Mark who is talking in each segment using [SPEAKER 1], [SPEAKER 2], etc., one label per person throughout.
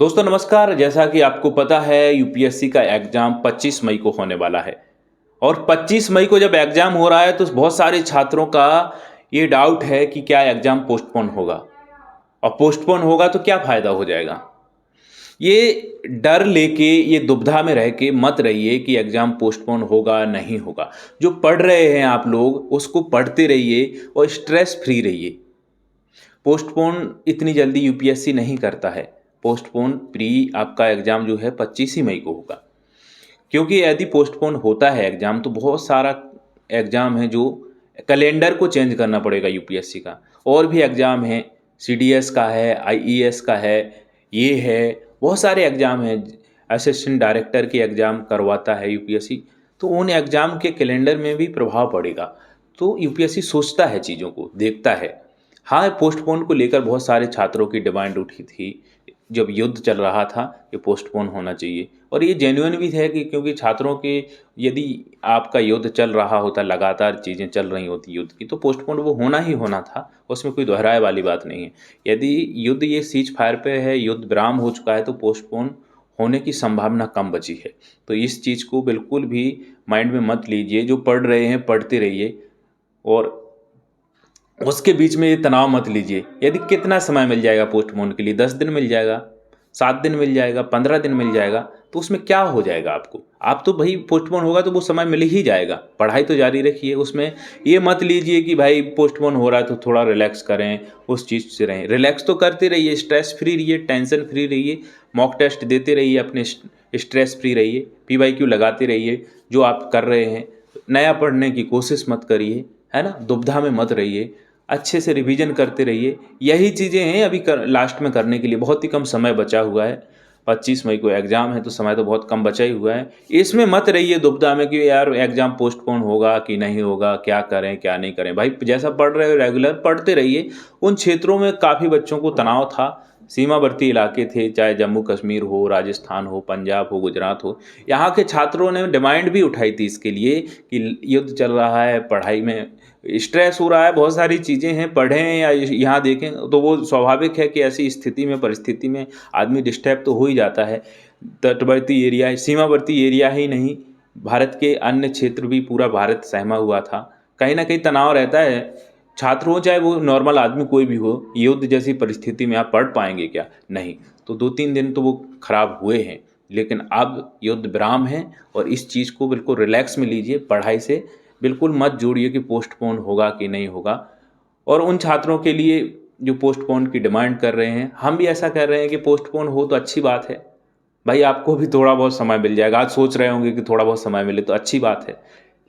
[SPEAKER 1] दोस्तों नमस्कार। जैसा कि आपको पता है यूपीएससी का एग्ज़ाम 25 मई को होने वाला है और 25 मई को जब एग्ज़ाम हो रहा है तो बहुत सारे छात्रों का ये डाउट है कि क्या एग्ज़ाम पोस्टपोन होगा और पोस्टपोन होगा तो क्या फ़ायदा हो जाएगा। ये डर लेके ये दुविधा में रह के मत रहिए कि एग्ज़ाम पोस्टपोन होगा नहीं होगा। जो पढ़ रहे हैं आप लोग उसको पढ़ते रहिए और स्ट्रेस फ्री रहिए। पोस्टपोन इतनी जल्दी यूपीएससी नहीं करता है। पोस्टपोन प्री आपका एग्ज़ाम जो है 25 ही मई को होगा, क्योंकि यदि पोस्टपोन होता है एग्ज़ाम तो बहुत सारा एग्ज़ाम है जो कैलेंडर को चेंज करना पड़ेगा यूपीएससी का। और भी एग्ज़ाम हैं, सीडीएस का है, आईईएस का है, ये है, बहुत सारे एग्ज़ाम हैं। असिस्टेंट डायरेक्टर के एग्ज़ाम करवाता है यूपीएससी, तो उन एग्ज़ाम के कैलेंडर में भी प्रभाव पड़ेगा। तो यूपीएससी सोचता है, चीज़ों को देखता है। हाँ, पोस्टपोन को लेकर बहुत सारे छात्रों की डिमांड उठी थी जब युद्ध चल रहा था, ये पोस्टपोन होना चाहिए। और ये जेन्युइन भी है कि क्योंकि छात्रों के यदि आपका युद्ध चल रहा होता, लगातार चीज़ें चल रही होती युद्ध की, तो पोस्टपोन वो होना ही होना था, उसमें कोई दोहराए वाली बात नहीं है। यदि युद्ध ये सीज फायर पे है, युद्ध विराम हो चुका है, तो पोस्टपोन होने की संभावना कम बची है। तो इस चीज़ को बिल्कुल भी माइंड में मत लीजिए। जो पढ़ रहे हैं पढ़ते रहिए और उसके बीच में ये तनाव मत लीजिए। यदि कितना समय मिल जाएगा पोस्टपोन के लिए, 10 दिन मिल जाएगा, 7 दिन मिल जाएगा, 15 दिन मिल जाएगा, तो उसमें क्या हो जाएगा आपको? आप तो भई पोस्टपोन होगा तो वो समय मिल ही जाएगा, पढ़ाई तो जारी रखिए। उसमें ये मत लीजिए कि भाई पोस्टपोन हो रहा है तो थोड़ा रिलैक्स करें, उस चीज़ से रहें। रिलैक्स तो करते रहिए, स्ट्रेस फ्री रहिए, टेंशन फ्री रहिए, मॉक टेस्ट देते रहिए, अपने स्ट्रेस फ्री रहिए, पीवाईक्यू लगाते रहिए जो आप कर रहे हैं। नया पढ़ने की कोशिश मत करिए, है ना? दुविधा में मत रहिए, अच्छे से रिवीजन करते रहिए। यही चीज़ें हैं अभी लास्ट में करने के लिए। बहुत ही कम समय बचा हुआ है, 25 मई को एग्ज़ाम है तो समय तो बहुत कम बचा ही हुआ है। इसमें मत रहिए दुविधा में कि यार एग्ज़ाम पोस्टपोन होगा कि नहीं होगा, क्या करें क्या नहीं करें। भाई जैसा पढ़ रहे हो रेगुलर पढ़ते रहिए। उन क्षेत्रों में काफ़ी बच्चों को तनाव था, सीमावर्ती इलाके थे, चाहे जम्मू कश्मीर हो, राजस्थान हो, पंजाब हो, गुजरात हो। यहाँ के छात्रों ने डिमांड भी उठाई थी इसके लिए कि युद्ध चल रहा है, पढ़ाई में स्ट्रेस हो रहा है, बहुत सारी चीज़ें हैं, पढ़ें या यहाँ देखें। तो वो स्वाभाविक है कि ऐसी स्थिति में, परिस्थिति में आदमी डिस्टर्ब तो हो ही जाता है। तटवर्ती एरिया, सीमावर्ती एरिया ही नहीं, भारत के अन्य क्षेत्र भी, पूरा भारत सहमा हुआ था। कहीं न कहीं तनाव रहता है। छात्र हो चाहे वो नॉर्मल आदमी कोई भी हो, युद्ध जैसी परिस्थिति में आप पढ़ पाएँगे क्या? नहीं। तो 2-3 दिन तो वो खराब हुए हैं, लेकिन अब युद्ध विराम है और इस चीज़ को बिल्कुल रिलैक्स में लीजिए। पढ़ाई से बिल्कुल मत जोड़िए कि पोस्टपोन होगा कि नहीं होगा। और उन छात्रों के लिए जो पोस्टपोन की डिमांड कर रहे हैं, हम भी ऐसा कर रहे हैं कि पोस्टपोन हो तो अच्छी बात है। भाई आपको भी थोड़ा बहुत समय मिल जाएगा। आज सोच रहे होंगे कि थोड़ा बहुत समय मिले तो अच्छी बात है।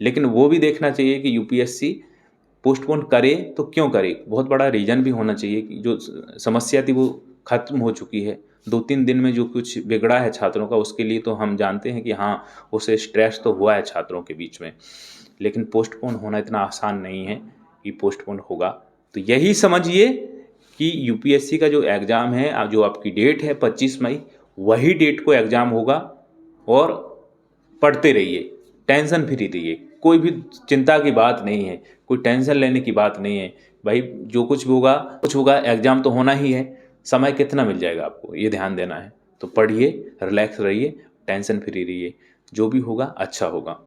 [SPEAKER 1] लेकिन वो भी देखना चाहिए कि यूपीएससी पोस्टपोन करे तो क्यों करे? बहुत बड़ा रीज़न भी होना चाहिए कि जो समस्या थी वो ख़त्म हो चुकी है। 2-3 दिन में जो कुछ बिगड़ा है छात्रों का, उसके लिए तो हम जानते हैं कि हाँ, उसे स्ट्रेस तो हुआ है छात्रों के बीच में। लेकिन पोस्टपोन होना इतना आसान नहीं है कि पोस्टपोन होगा। तो यही समझिए कि यूपीएससी का जो एग्ज़ाम है, जो आपकी डेट है 25 मई, वही डेट को एग्ज़ाम होगा। और पढ़ते रहिए, टेंशन फ्री रहिए। कोई भी चिंता की बात नहीं है, कोई टेंशन लेने की बात नहीं है। भाई जो कुछ भी होगा, कुछ होगा, एग्ज़ाम तो होना ही है। समय कितना मिल जाएगा आपको, ये ध्यान देना है। तो पढ़िए, रिलैक्स रहिए, टेंशन फ्री रहिए। जो भी होगा अच्छा होगा।